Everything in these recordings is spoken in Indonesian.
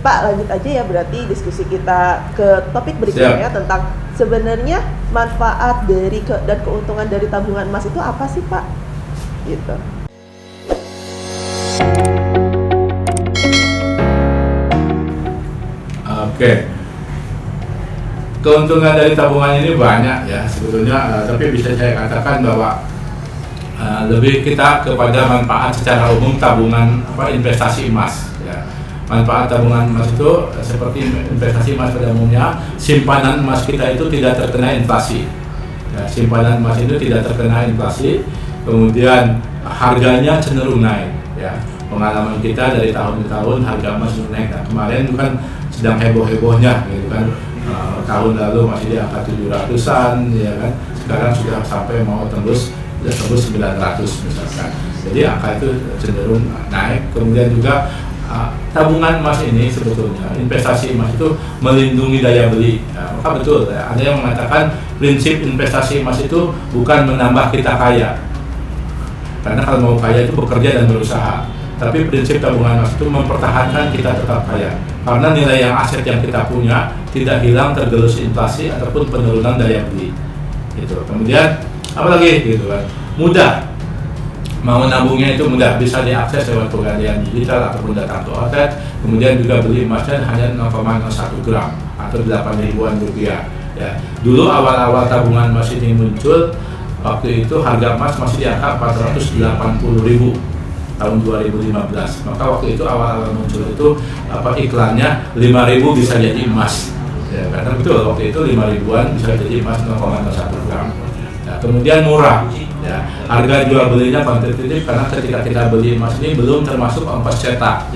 Pak, lanjut aja ya berarti diskusi kita ke topik berikutnya tentang sebenarnya manfaat dari dan keuntungan dari tabungan emas itu apa sih Pak? Gitu. Oke. Keuntungan dari tabungan ini banyak ya sebetulnya, tapi bisa saya katakan bahwa lebih kita kepada manfaat secara umum tabungan investasi emas ya. Manfaat tabungan emas itu seperti investasi emas pada umumnya, simpanan emas kita itu tidak terkena inflasi ya, simpanan emas itu tidak terkena inflasi, kemudian harganya cenderung naik ya. Pengalaman kita dari tahun ke tahun harga emas naik. Nah, kemarin itu kan sedang heboh-hebohnya gitu kan, tahun lalu masih di angka 700-an ya kan, sekarang sudah sampai mau tembus 900 misalkan. Jadi angka itu cenderung naik. Kemudian juga tabungan emas ini sebetulnya, investasi emas itu melindungi daya beli ya, maka betul ya, ada yang mengatakan prinsip investasi emas itu bukan menambah kita kaya, karena kalau mau kaya itu bekerja dan berusaha. Tapi prinsip tabungan emas itu mempertahankan kita tetap kaya, karena nilai yang aset yang kita punya tidak hilang tergerus inflasi ataupun penurunan daya beli gitu. Kemudian apalagi gitu kan, mudah, mau nabungnya itu mudah, bisa diakses lewat pegadaian digital ataupun datang ke outlet. Kemudian juga beli emasnya hanya 0,01 gram atau 8 ribuan rupiah ya. Dulu awal-awal tabungan emas ini muncul, waktu itu harga emas masih di angka 480.000 tahun 2015. Maka waktu itu awal-awal muncul itu iklannya 5.000 bisa jadi emas ya, karena betul waktu itu 5 ribuan bisa jadi emas 0,01 gram ya. Kemudian murah ya, harga jual belinya kuantitatif karena ketika kita beli emas ini belum termasuk ongkos cetak.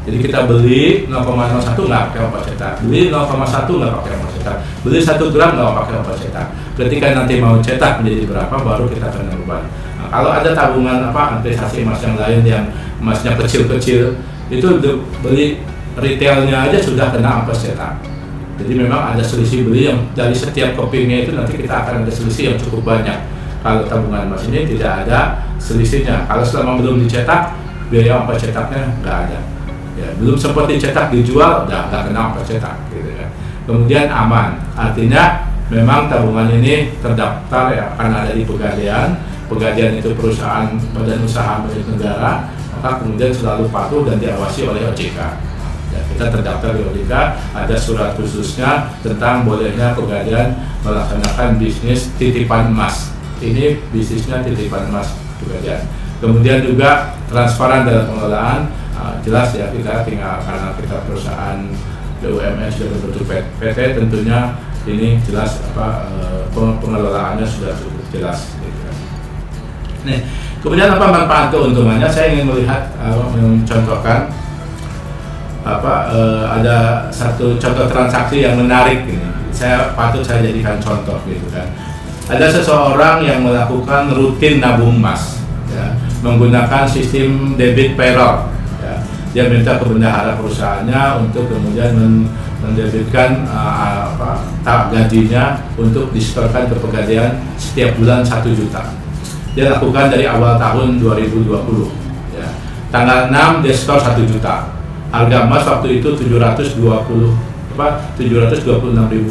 Jadi kita beli 0,01 nggak pakai ongkos cetak, beli 0,1 nggak pakai ongkos cetak, beli 1 gram nggak pakai ongkos cetak. Ketika nanti mau cetak menjadi berapa baru kita kena beban. Nah, kalau ada tabungan investasi emas yang lain yang emasnya kecil-kecil, itu beli retailnya aja sudah kena ongkos cetak. Jadi memang ada selisih beli yang dari setiap kepingnya itu nanti kita akan ada selisih yang cukup banyak. Kalau tabungan emas ini tidak ada selisihnya. Kalau selama belum dicetak, biaya ongkos cetaknya nggak ada. Ya, belum sempat dicetak dijual, udah nggak kena ongkos cetak, gitu kan. Kemudian aman, artinya memang tabungan ini terdaftar ya, karena ada di Pegadaian. Pegadaian itu perusahaan badan usaha milik negara, maka kemudian selalu patuh dan diawasi oleh OJK. Ya, kita terdaftar di OJK, ada surat khususnya tentang bolehnya Pegadaian melaksanakan bisnis titipan emas. Ini bisnisnya titipan emas Pegadaian. Kemudian juga transparan dalam pengelolaan, jelas ya, kita tinggal karena kita perusahaan BUMN sudah berbentuk PT, tentunya ini jelas pengelolaannya sudah cukup jelas. Gitu kan. Nih, kemudian apa manfaat keuntungannya? Saya ingin melihat mencontohkan ada satu contoh transaksi yang menarik ini. Saya jadikan contoh gitu kan. Ada seseorang yang melakukan rutin nabung emas ya, menggunakan sistem debit payroll ya. Dia minta ke bendahara perusahaannya untuk kemudian mendebitkan gajinya untuk disetorkan ke Pegadaian setiap bulan 1 juta. Dia lakukan dari awal tahun 2020 ya. Tanggal 6 dia setor 1 juta. Harga emas waktu itu 726.000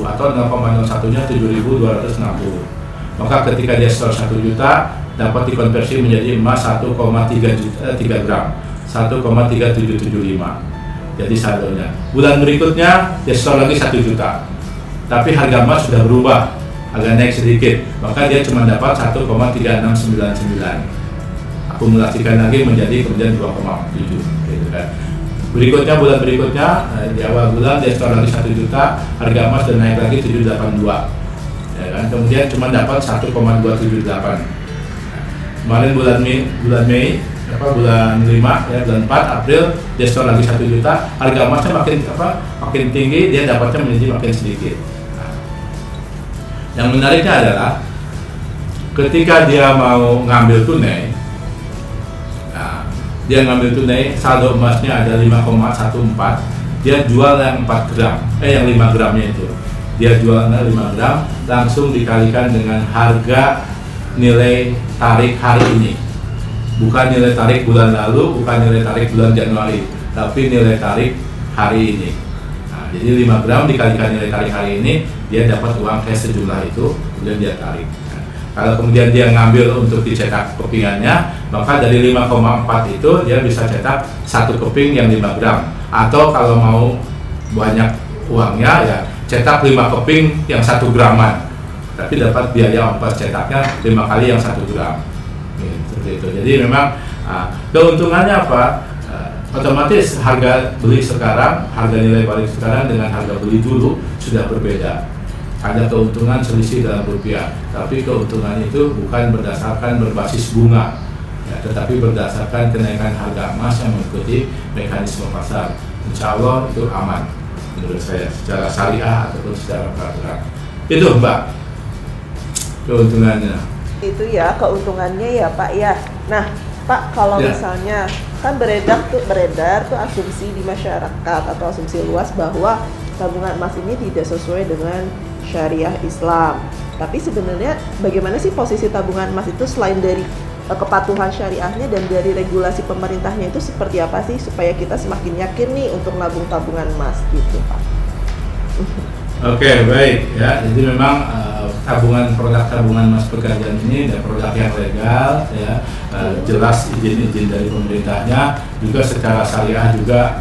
atau 0,01-nya 7.260. Maka ketika dia setor 1 juta dapat dikonversi menjadi emas 1,3 gram, 1,3775. Jadi saldonya. Bulan berikutnya dia setor lagi 1 juta. Tapi harga emas sudah berubah, agak naik sedikit. Maka dia cuma dapat 1,3699. Akumulasikan lagi menjadi kemudian 2,7 gitu kan. Berikutnya bulan berikutnya di awal bulan dia setor lagi 1 juta, harga emas sudah naik lagi 782. Ya kan? Kemudian cuma dapat 1,278. Kemarin bulan Mei bulan 5 ya, bulan 4 April dia setor lagi 1 juta, harga emasnya makin tinggi, dia dapatnya menjadi makin sedikit. Nah, yang menariknya adalah ketika dia mau ngambil tunai, dia ngambil tunai, saldo emasnya ada 5,14, dia jual yang 4 gram, yang 5 gramnya itu. Dia jualnya 5 gram, langsung dikalikan dengan harga nilai tarik hari ini. Bukan nilai tarik bulan lalu, bukan nilai tarik bulan Januari, tapi nilai tarik hari ini. Nah, jadi 5 gram dikalikan nilai tarik hari ini, dia dapat uang cash sejumlah itu, kemudian dia tarik. Nah, kalau kemudian dia ngambil untuk dicetak kepingannya, maka dari 5,4 itu dia bisa cetak 1 keping yang 5 gram. Atau kalau mau banyak uangnya ya cetak 5 keping yang 1 graman. Tapi dapat biaya ongkos cetaknya 5 kali yang 1 gram. Seperti itu. Jadi memang keuntungannya apa? Otomatis harga beli sekarang, harga nilai balik sekarang dengan harga beli dulu sudah berbeda. Ada keuntungan selisih dalam rupiah, tapi keuntungan itu bukan berdasarkan berbasis bunga, ya, tetapi berdasarkan kenaikan harga emas yang mengikuti mekanisme pasar. Insya Allah itu aman menurut saya secara syariah ataupun secara peraturan. Itu Mbak keuntungannya. Itu ya keuntungannya ya Pak ya. Nah Pak, kalau misalnya kan beredar tuh asumsi di masyarakat atau asumsi luas bahwa tabungan emas ini tidak sesuai dengan syariah Islam. Tapi sebenarnya bagaimana sih posisi tabungan emas itu selain dari kepatuhan syariahnya dan dari regulasi pemerintahnya itu seperti apa sih supaya kita semakin yakin nih untuk nabung tabungan emas gitu Pak? Oke, baik ya. Jadi memang produk tabungan emas pegadaian ini dan produk yang legal ya, jelas izin dari pemerintahnya, juga secara syariah juga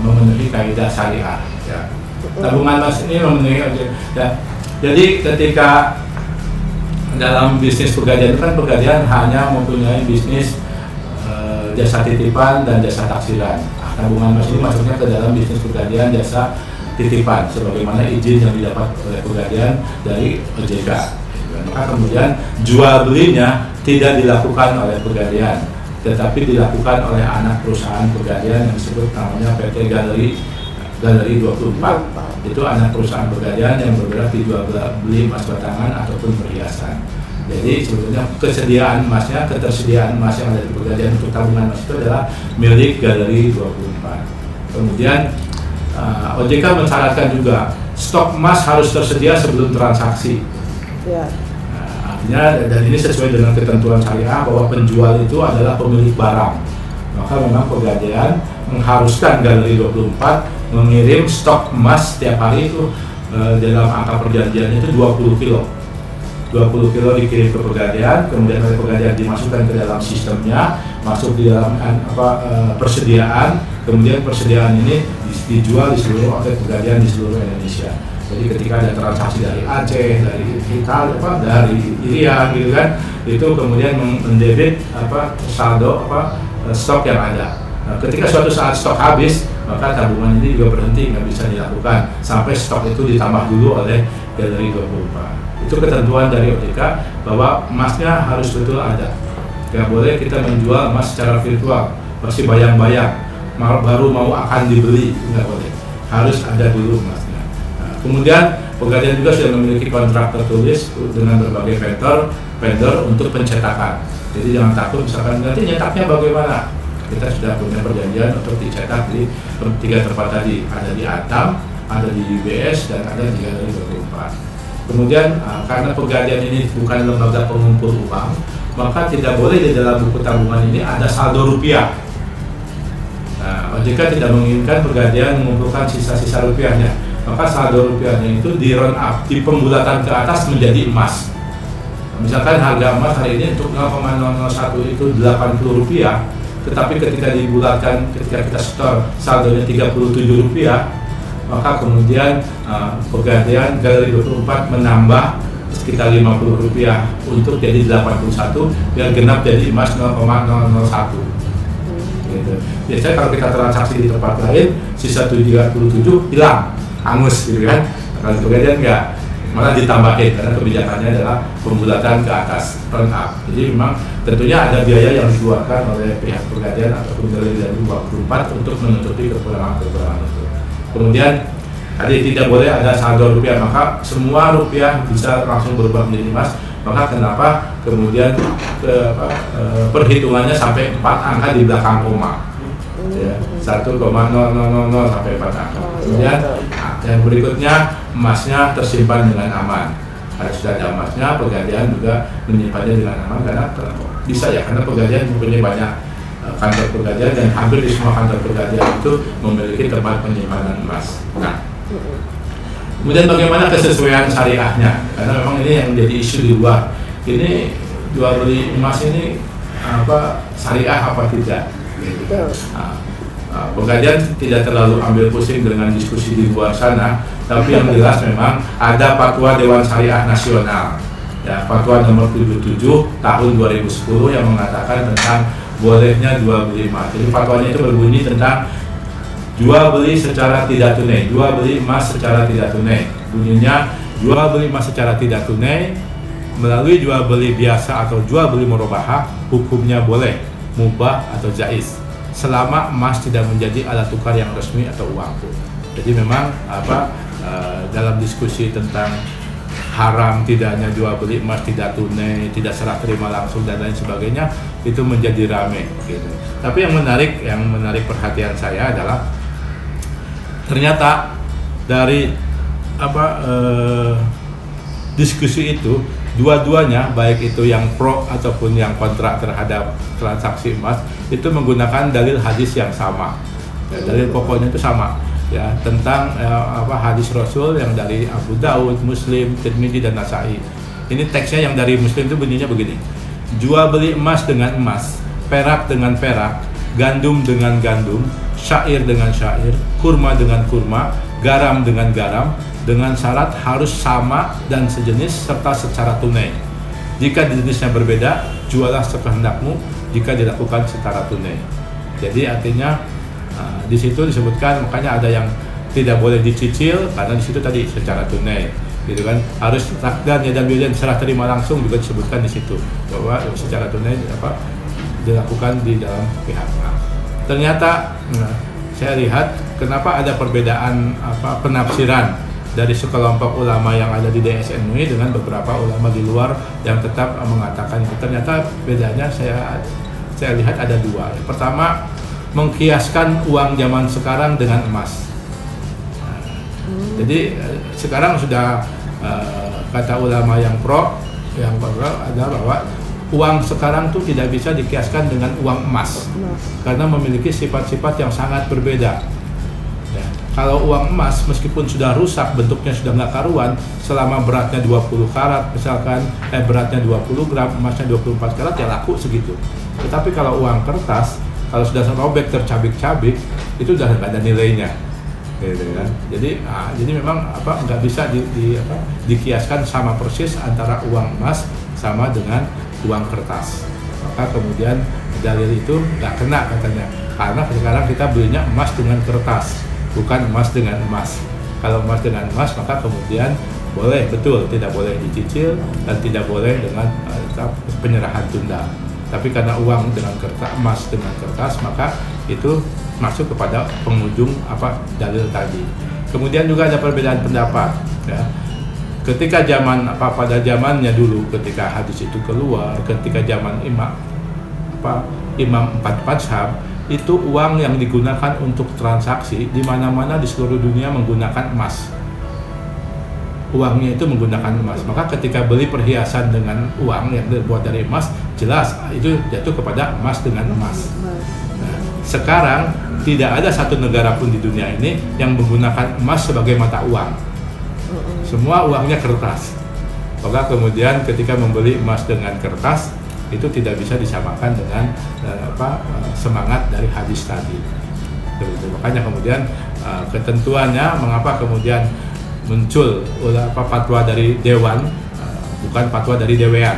memenuhi kaidah syariah ya. Tabungan emas ini memenuhi ya. Jadi ketika dalam bisnis pegadaian itu kan pegadaian hanya mempunyai bisnis jasa titipan dan jasa taksiran. Tabungan emas ini masuknya ke dalam bisnis pegadaian jasa titipan sebagaimana izin yang didapat oleh pegadaian dari OJK. Maka kemudian jual belinya tidak dilakukan oleh pegadaian, tetapi dilakukan oleh anak perusahaan pegadaian yang disebut namanya PT Galeri 24. Itu anak perusahaan pegadaian yang bergerak di jual beli emas batangan ataupun perhiasan. Jadi sebetulnya ketersediaan emas yang ada di pegadaian untuk tabungan emas itu adalah milik Galeri 24. Kemudian OJK mensyaratkan juga stok emas harus tersedia sebelum transaksi. Ya. Artinya dan ini sesuai dengan ketentuan syariah bahwa penjual itu adalah pemilik barang. Maka memang pegadaian mengharuskan Galeri 24 mengirim stok emas setiap hari itu dalam angka perjanjian itu 20 kilo. 20 kilo dikirim ke pegadaian, kemudian oleh pegadaian dimasukkan ke dalam sistemnya, masuk di dalam persediaan, kemudian persediaan ini dijual di seluruh outlet pegadaian di seluruh Indonesia. Jadi ketika ada transaksi dari Aceh, dari Italia, dari Irian gitu kan, itu kemudian mendebit saldo stok yang ada. Nah, ketika suatu saat stok habis, maka tabungan ini juga berhenti, nggak bisa dilakukan sampai stok itu ditambah dulu oleh Galeri 24. Itu ketentuan dari OJK bahwa emasnya harus betul ada. Nggak boleh kita menjual emas secara virtual, masih bayang-bayang, baru mau akan dibeli, nggak boleh. Harus ada dulu emasnya. Nah, kemudian pegadaian juga sudah memiliki kontrak tertulis dengan berbagai vendor untuk pencetakan. Jadi jangan takut misalkan nanti nyetaknya bagaimana. Kita sudah punya perjanjian untuk dicetak di 3 tempat tadi, ada di Antam, ada di UBS, dan ada di Galeri 24. Kemudian karena pegadaian ini bukan lembaga pengumpul uang, maka tidak boleh di dalam buku tabungan ini ada saldo rupiah. Nah, OJK tidak menginginkan pegadaian mengumpulkan sisa-sisa rupiahnya, maka saldo rupiahnya itu di round up, di pembulatan ke atas menjadi emas. Misalkan harga emas hari ini untuk 0,001 itu 80 rupiah, tetapi ketika dibulatkan, ketika kita store saldonya 37 rupiah, maka kemudian pegadaian Galeri 24 menambah sekitar 50 rupiah untuk jadi 81 biar genap jadi emas 0,001 gitu. Biasanya kalau kita transaksi di tempat lain sisa 37 hilang, hangus gitu kan. Kalau pegadaian enggak, malah ditambahin karena kebijakannya adalah pembulatan ke atas, turn up. Jadi memang tentunya ada biaya yang dikeluarkan oleh pihak pegadaian ataupun Galeri 24 untuk menutupi kekurangan-kekurangan itu. Kemudian tadi tidak boleh ada saldo rupiah, maka semua rupiah bisa langsung berubah menjadi emas. Maka kenapa kemudian perhitungannya sampai 4 angka di belakang koma, ya, 1,0000 sampai 4 angka. Kemudian yang berikutnya emasnya tersimpan dengan aman. Harus sudah ada emasnya, pegadaian juga menyimpannya dengan aman karena bisa ya, karena pegadaian mempunyai banyak kantor Pegadaian, dan hampir di semua kantor Pegadaian itu memiliki tempat penyimpanan emas. Nah, kemudian bagaimana kesesuaian syariahnya? Karena memang ini yang menjadi isu di luar. Ini jual beli emas ini syariah apa tidak? Gitu. Pegadaian tidak terlalu ambil pusing dengan diskusi di luar sana, tapi yang jelas memang ada fatwa Dewan Syariah Nasional, ya, fatwa nomor 77 tahun 2010 yang mengatakan tentang bolehnya jual beli emas. Jadi fatwanya itu berbunyi tentang jual beli secara tidak tunai, jual beli emas secara tidak tunai. Bunyinya jual beli emas secara tidak tunai melalui jual beli biasa atau jual beli murabahah, hukumnya boleh, mubah atau jaiz, selama emas tidak menjadi alat tukar yang resmi atau uang. Jadi memang dalam diskusi tentang haram tidaknya jual beli emas tidak tunai, tidak serah terima langsung dan lain sebagainya, itu menjadi rame gitu. Tapi yang menarik perhatian saya adalah ternyata dari diskusi itu, dua-duanya, baik itu yang pro ataupun yang kontra terhadap transaksi emas, itu menggunakan dalil hadis yang sama. Ya, dalil pokoknya itu sama, ya, tentang hadis Rasul yang dari Abu Daud, Muslim, Tirmidzi dan Nasa'i. Ini teksnya yang dari Muslim itu bunyinya begini: jual beli emas dengan emas, perak dengan perak, gandum dengan gandum, syair dengan syair, kurma dengan kurma, garam dengan garam, dengan syarat harus sama dan sejenis serta secara tunai. Jika jenisnya berbeda, jualah sekehendakmu jika dilakukan secara tunai. Jadi artinya di situ disebutkan, makanya ada yang tidak boleh dicicil karena di situ tadi secara tunai, gitu kan. Harus takdan dan biaya serah terima langsung juga disebutkan di situ bahwa secara tunai dilakukan di dalam pihak. Ternyata saya lihat kenapa ada perbedaan penafsiran dari sekelompok ulama yang ada di DSN MUI dengan beberapa ulama di luar yang tetap mengatakan itu. Ternyata bedanya saya lihat ada dua. Pertama, mengkiaskan uang zaman sekarang dengan emas. Jadi sekarang sudah kata ulama yang pro adalah bahwa uang sekarang tuh tidak bisa dikiaskan dengan uang emas karena memiliki sifat-sifat yang sangat berbeda. Kalau uang emas meskipun sudah rusak, bentuknya sudah nggak karuan, selama beratnya 20 karat misalkan, beratnya 20 gram, emasnya 24 karat, ya laku segitu. Tetapi kalau uang kertas, kalau sudah robek tercabik-cabik, itu sudah nggak ada nilainya, gitu kan. Jadi memang nggak bisa dikiaskan sama persis antara uang emas sama dengan uang kertas. Maka kemudian dalil itu nggak kena katanya, karena sekarang kita belinya emas dengan kertas, bukan emas dengan emas. Kalau emas dengan emas, maka kemudian boleh, betul, tidak boleh dicicil dan tidak boleh dengan penyerahan tunda. Tapi karena uang dengan kertas, emas dengan kertas, maka itu masuk kepada penghujung dalil tadi. Kemudian juga ada perbedaan pendapat, ya. Ketika pada zamannya dulu, ketika hadis itu keluar, ketika zaman Imam 4 mazhab, itu uang yang digunakan untuk transaksi di mana-mana di seluruh dunia menggunakan emas. Uangnya itu menggunakan emas. Maka ketika beli perhiasan dengan uang yang terbuat dari emas, jelas itu jatuh kepada emas dengan emas. Nah, sekarang tidak ada satu negara pun di dunia ini yang menggunakan emas sebagai mata uang. Semua uangnya kertas. Maka kemudian ketika membeli emas dengan kertas, itu tidak bisa disamakan dengan semangat dari hadis tadi. Makanya kemudian ketentuannya mengapa kemudian muncul fatwa dari dewan, bukan fatwa dari dewean.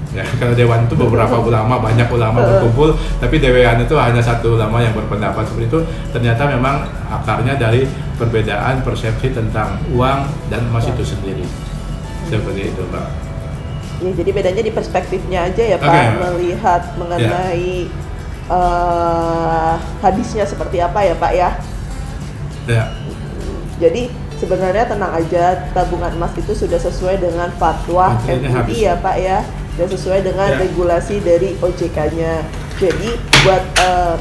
Ya, kalau dewan itu beberapa ulama, banyak ulama berkumpul, tapi dewean itu hanya satu ulama yang berpendapat seperti itu. Ternyata memang akarnya dari perbedaan persepsi tentang uang dan emas itu sendiri. Seperti itu, Pak. Ya, jadi bedanya di perspektifnya aja ya, Pak, melihat mengenai hadisnya seperti apa ya, Pak ya. Jadi sebenarnya tenang aja, tabungan emas itu sudah sesuai dengan fatwa MUI ya, Pak ya, dan sesuai dengan regulasi dari OJK-nya. Jadi buat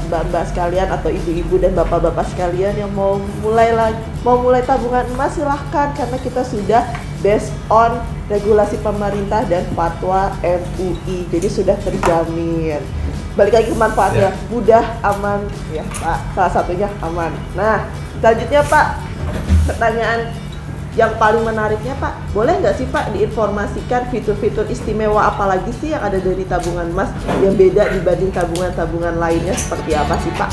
mbak-mbak sekalian atau ibu-ibu dan bapak-bapak sekalian yang mau mulai tabungan emas, silahkan, karena kita sudah based on regulasi pemerintah dan fatwa MUI, jadi sudah terjamin. balik lagi ke manfaatnya, mudah, aman, ya Pak. Salah satunya aman. Nah, selanjutnya Pak, pertanyaan yang paling menariknya Pak, boleh nggak sih Pak diinformasikan fitur-fitur istimewa apa lagi sih yang ada dari tabungan emas yang beda dibanding tabungan-tabungan lainnya, seperti apa sih Pak?